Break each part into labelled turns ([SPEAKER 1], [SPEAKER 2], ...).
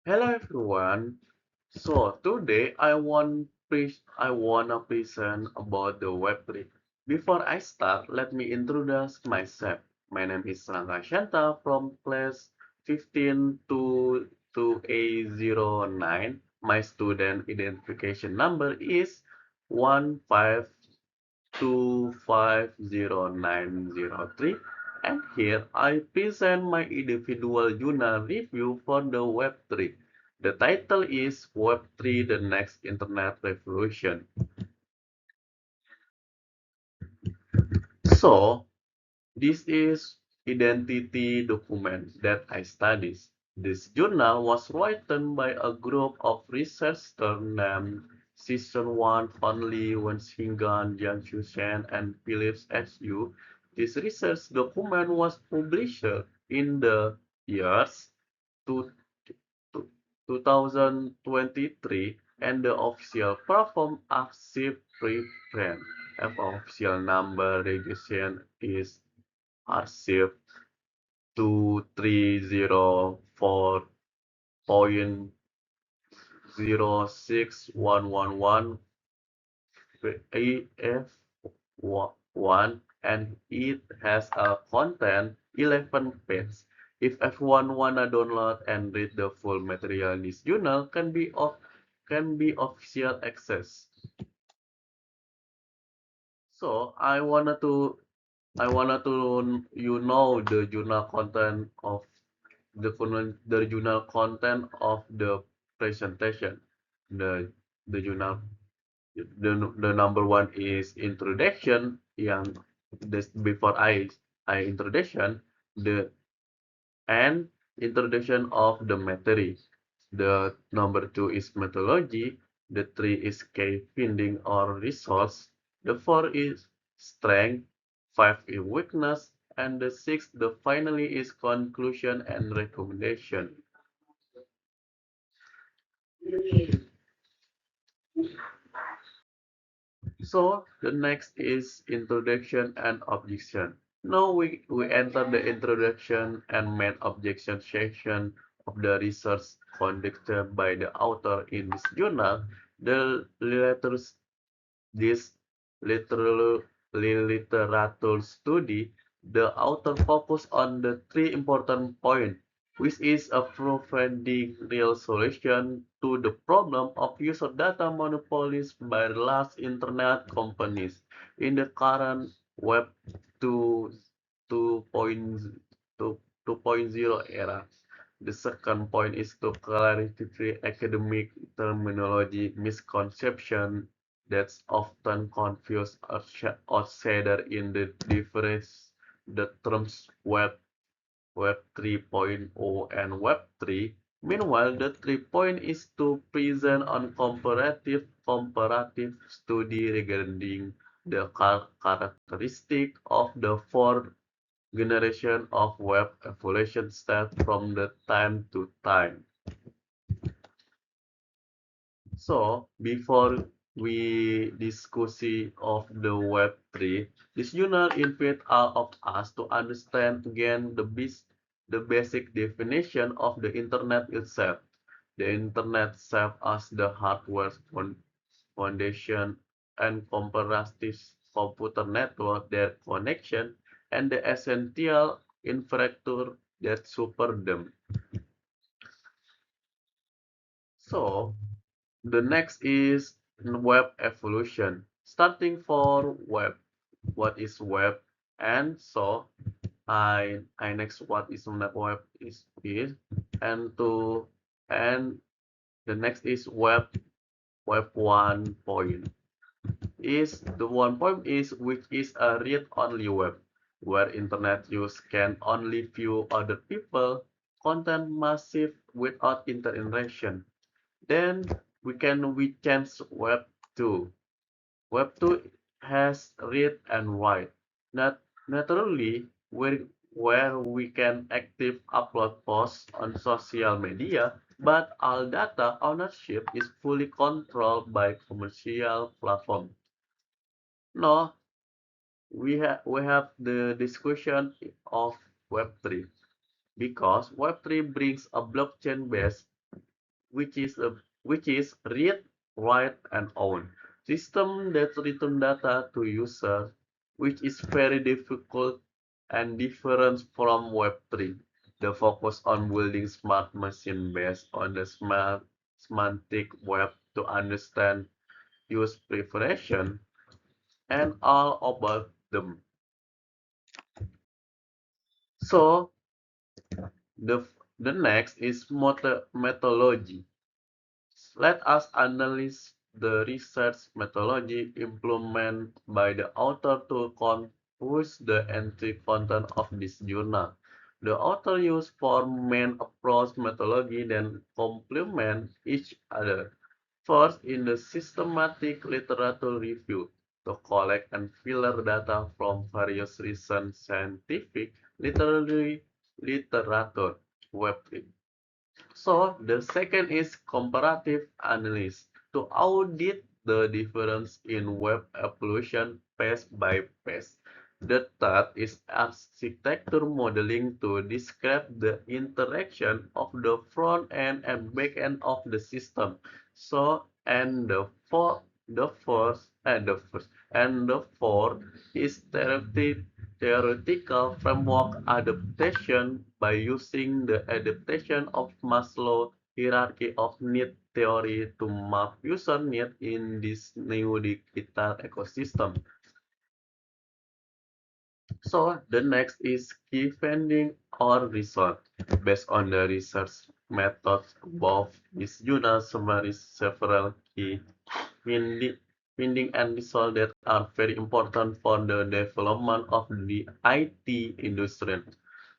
[SPEAKER 1] Hello everyone. So today I wanna present about the Web3. Before I start, let me introduce myself. My name is Rangga Asyanta from class 15 to A09. My student identification number is 152509003, and here I present my individual journal review for the Web3. The title is Web3 The Next Internet Revolution. So, this is identity document that I studied. This journal was written by a group of researchers named Season 1 Only Wensingan, Jiang Shen, and Philips SU. This research document was published in the years two, two, 2023, and the official platform Archive Preprint. Official number registration is Archive 2304.06111 AF1, and it has a content 11 pages. If everyone wanna download and read the full material, this journal can be official access. So I wanna to the journal content of the journal content of the presentation. The the journal the number one is introduction, yang this before I introduction the and introduction of the material. The number two is methodology. The three is key finding or resource. The four is strength. Five is weakness, and the six the finally is conclusion and recommendation. So the next is introduction and objection. Now we enter the introduction and main objection section of the research conducted by the author in this journal. The letters this literature study, the author focused on the three important points, which is a providing real solution to the problem of user data monopolies by large internet companies in the current Web 2, 2.2, 2.0 era. The second point is to clarify academic terminology misconception that's often confused or shaded in the difference the terms Web 3.0 and Web 3. Meanwhile, the 3 point is to present on comparative study regarding the characteristic of the four generation of web evolution step from the time to time. So before we discuss of the Web3, this journal invite all of us to understand again the basic definition of the internet itself. The internet serves as the hardware foundation and comparative computer network, their connection, and the essential infrastructure that support them. So the next is web evolution. Starting for web, what is web? And so I next what is web is and to and the next is web 1 point is the 1 point is which is a read only web where internet use can only view other people content massive without interaction. Then we change Web 2. Web 2 has read and write. Not naturally where we can active upload posts on social media, but all data ownership is fully controlled by commercial platform. No, we have the discussion of Web 3 because Web 3 brings a blockchain based which is a which is read, write, and own system that return data to user, which is very difficult and different from Web3. The focus on building smart machine based on the semantic web to understand use preparation and all about them. So the the next is methodology. Let us analyze the research methodology implemented by the author to compose the entry content of this journal. The author used four main approach methodology that complement each other. First, in the systematic literature review, to collect and filter data from various recent scientific literary literature, web so the second is comparative analysis to audit the difference in web evolution page by page. The third is architecture modeling to describe the interaction of the front end and back end of the system. So and the first and the first and the fourth is theoretical framework adaptation by using the adaptation of Maslow hierarchy of need theory to map user need in this new digital ecosystem. So the next is key finding or result. Based on the research methods above, this journal summarizes several key finding, finding and results that are very important for the development of the IT industry.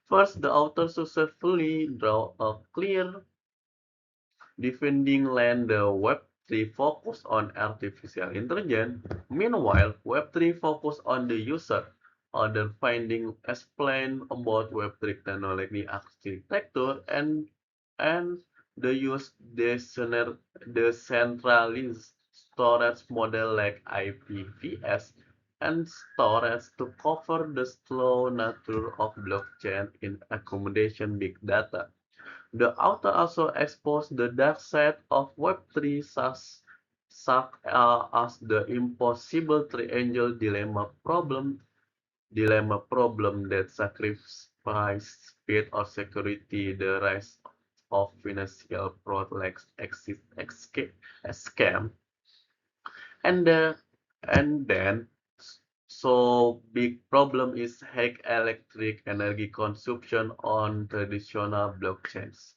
[SPEAKER 1] First, the author successfully draw a clear defending land the Web3 focus on artificial intelligence. Meanwhile, Web3 focus on the user. Other finding explain about Web3 technology architecture and the use decentralized storage model like IPVS and storage to cover the slow nature of blockchain in accommodation big data. The author also exposed the dark side of Web3 such as the impossible triangle dilemma problem that sacrifice speed or security, the rise of financial fraud like scam, and the and then so big problem is high electric energy consumption on traditional blockchains.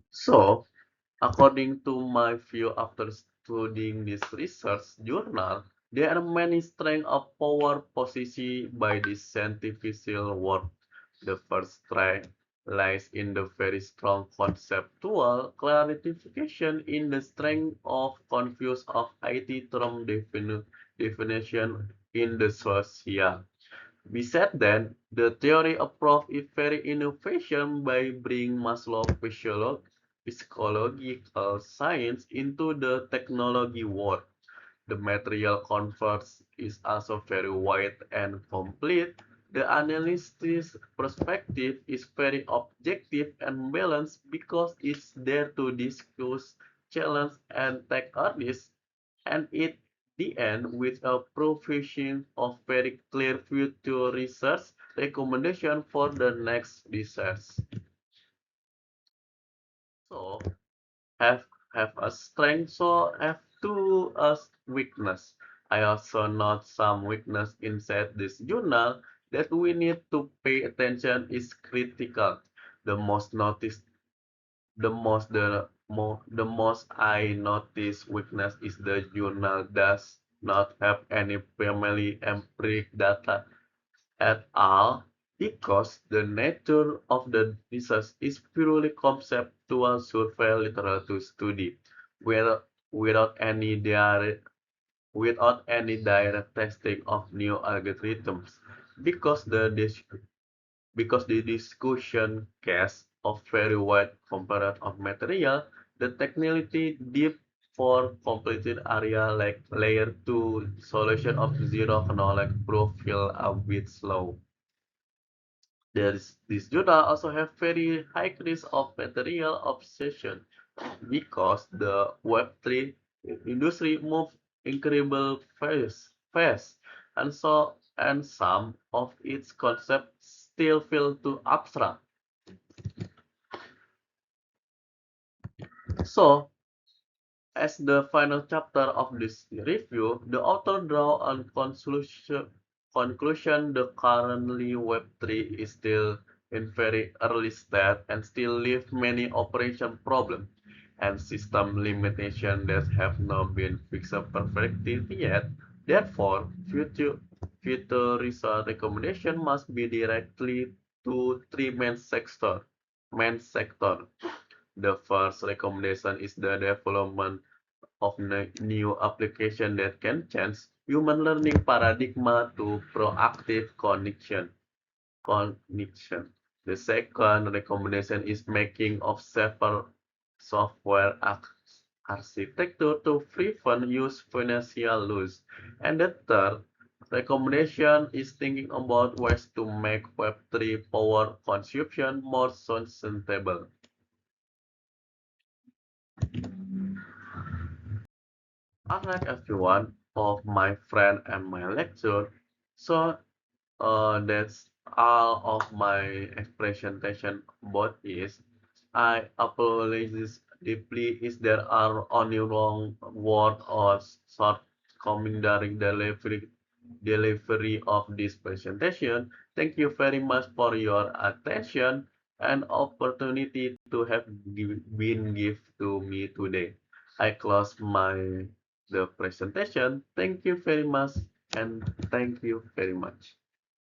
[SPEAKER 1] So, according to my view after studying this research journal, there are many strengths of power possessed by this scientific work. The first strength lies in the very strong conceptual clarification in the strength of confuse of IT term definition in the social. Besides that, the theory approach is very innovation by bringing Maslow psychological science into the technology world. The material converse is also very wide and complete. The analysis perspective is very objective and balanced because it's there to discuss, challenge, and take a risk, and it the end with a provision of very clear future research recommendation for the next research. So have have a strength, so have two weakness. I also note some weakness inside this journal that we need to pay attention is critical. The most noticed the most I notice weakness is the journal does not have any family empiric data at all because the nature of the research is purely conceptual survey literature study where, without any direct testing of new algorithms because the discussion case of very wide comparative of material, the technically deep for completed area like layer 2 solution of zero knowledge proof feel a bit slow. This journal also have very high risk of material obsession because the Web3 industry moves incredible fast, and some of its concepts still feel too abstract. So, as the final chapter of this review, the author draw a conclusion the currently Web3 is still in very early stage and still leave many operation problems and system limitations that have not been fixed perfectly yet. Therefore, future research recommendation must be directly to three main sector. The first recommendation is the development of new application that can change human learning paradigm to proactive cognition. The second recommendation is making of safer software architecture to prevent use financial loss. And the third recommendation is thinking about ways to make Web3 power consumption more sustainable. Unlike everyone of my friend and my lecture, so that's all of my presentation about is. I apologize deeply if there are any wrong word or shortcoming during delivery of this presentation. Thank you very much for your attention and opportunity to have been given to me today. I close the presentation. Thank you very much and thank you very much.